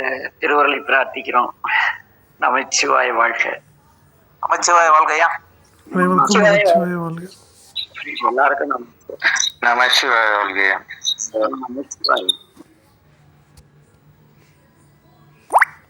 திருவருளை பிரார்த்திக்கிறோம். நமச்சிவாய வாழ்க. நமச்சிவாய வாழ்க ஐயா. அனைவருக்கும் நமச்சிவாய வாழ்க. எல்லாருக்கும் நமச்சிவாய வாழ்க ஐயா. நமச்சிவாய.